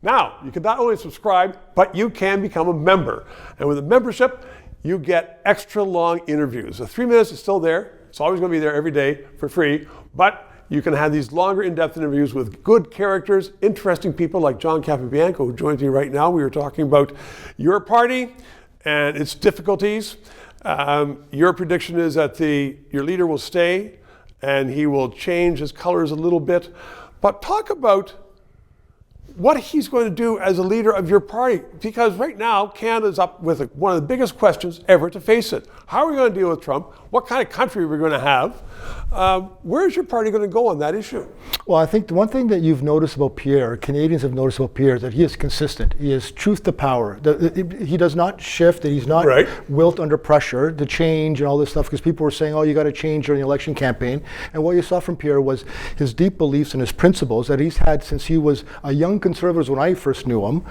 Now, you can not only subscribe, but you can become a member. And with a membership, you get extra long interviews. The 3 minutes is still there. It's always going to be there every day for free. But you can have these longer, in-depth interviews with good characters, interesting people like John Capobianco, who joins me right now. We were talking about your party and its difficulties. Your prediction is that your leader will stay and he will change his colors a little bit. But talk about what he's going to do as a leader of your party, because right now Canada's up with one of the biggest questions ever to face it. How are we going to deal with Trump? What kind of country are we going to have? Where's your party going to go on that issue? Well, I think the one thing that you've noticed about Pierre, Canadians have noticed about Pierre, is that he is consistent. He is truth to power. He does not shift, and he's not wilt under pressure to change and all this stuff, because people were saying, oh, you got to change during the election campaign. And what you saw from Pierre was his deep beliefs and his principles that he's had since he was a young conservative when I first knew him.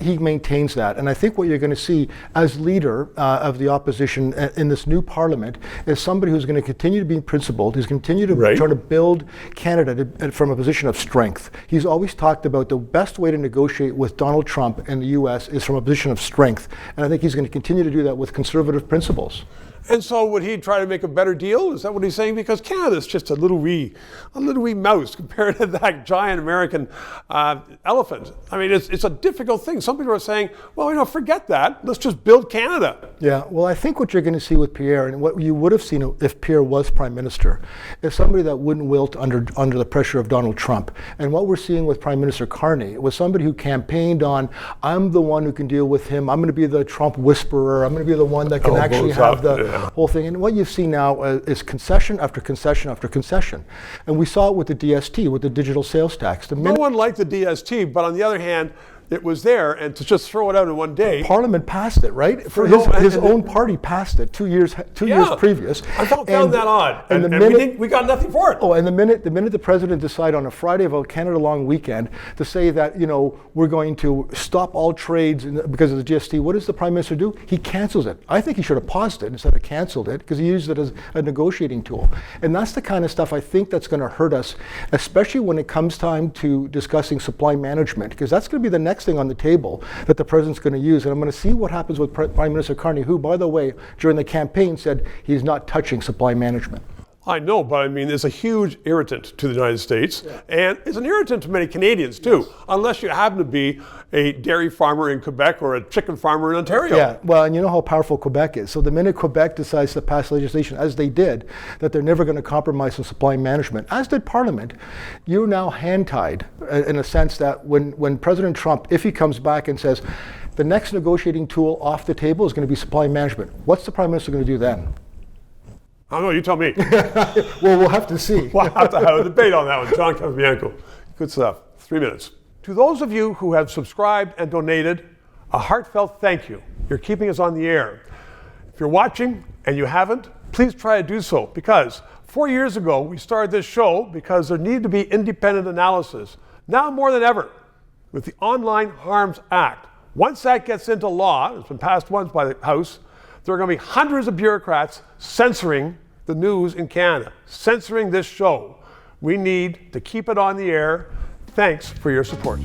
He maintains that. And I think what you're going to see as leader of the opposition in this new parliament is somebody who's going to continue to be principled. He's going to continue to try to build Canada from a position of strength. He's always talked about the best way to negotiate with Donald Trump and the U.S. is from a position of strength. And I think he's going to continue to do that with conservative principles. And so would he try to make a better deal? Is that what he's saying? Because Canada's just a little wee mouse compared to that giant American elephant. I mean, it's a difficult thing. Some people are saying, well, forget that. Let's just build Canada. Yeah, well, I think what you're going to see with Pierre, and what you would have seen if Pierre was Prime Minister, is somebody that wouldn't wilt under the pressure of Donald Trump. And what we're seeing with Prime Minister Carney was somebody who campaigned on, I'm the one who can deal with him. I'm going to be the Trump whisperer. I'm going to be the one that can actually have the whole thing. And what you see now is concession after concession after concession. And we saw it with the DST, with the digital sales tax. No one liked the DST, but on the other hand, it was there, and to just throw it out in one day. Parliament passed it, right? His own party passed it 2 years previous. I found that odd. And we got nothing for it. Oh, and the minute the president decided on a Friday of a Canada long weekend to say that, we're going to stop all trades because of the GST, what does the Prime Minister do? He cancels it. I think he should have paused it instead of canceled it, because he used it as a negotiating tool. And that's the kind of stuff I think that's going to hurt us, especially when it comes time to discussing supply management, because that's going to be the next thing on the table that the president's going to use. And I'm going to see what happens with Prime Minister Carney, who, by the way, during the campaign said he's not touching supply management. I know, but I mean, it's a huge irritant to the United States, and it's an irritant to many Canadians too, unless you happen to be a dairy farmer in Quebec or a chicken farmer in Ontario. Yeah, well, and you know how powerful Quebec is. So the minute Quebec decides to pass legislation, as they did, that they're never going to compromise on supply management, as did Parliament, you're now hand-tied in a sense that when President Trump, if he comes back and says, the next negotiating tool off the table is going to be supply management, what's the Prime Minister going to do then? I don't know, you tell me. Well, we'll have to see. We'll have to have a debate on that one. John Capobianco. Good stuff. 3 minutes. To those of you who have subscribed and donated, a heartfelt thank you. You're keeping us on the air. If you're watching and you haven't, please try to do so, because 4 years ago we started this show because there needed to be independent analysis. Now more than ever, with the Online Harms Act. Once that gets into law, it's been passed once by the House, there are going to be hundreds of bureaucrats censoring the news in Canada, censoring this show. We need to keep it on the air. Thanks for your support.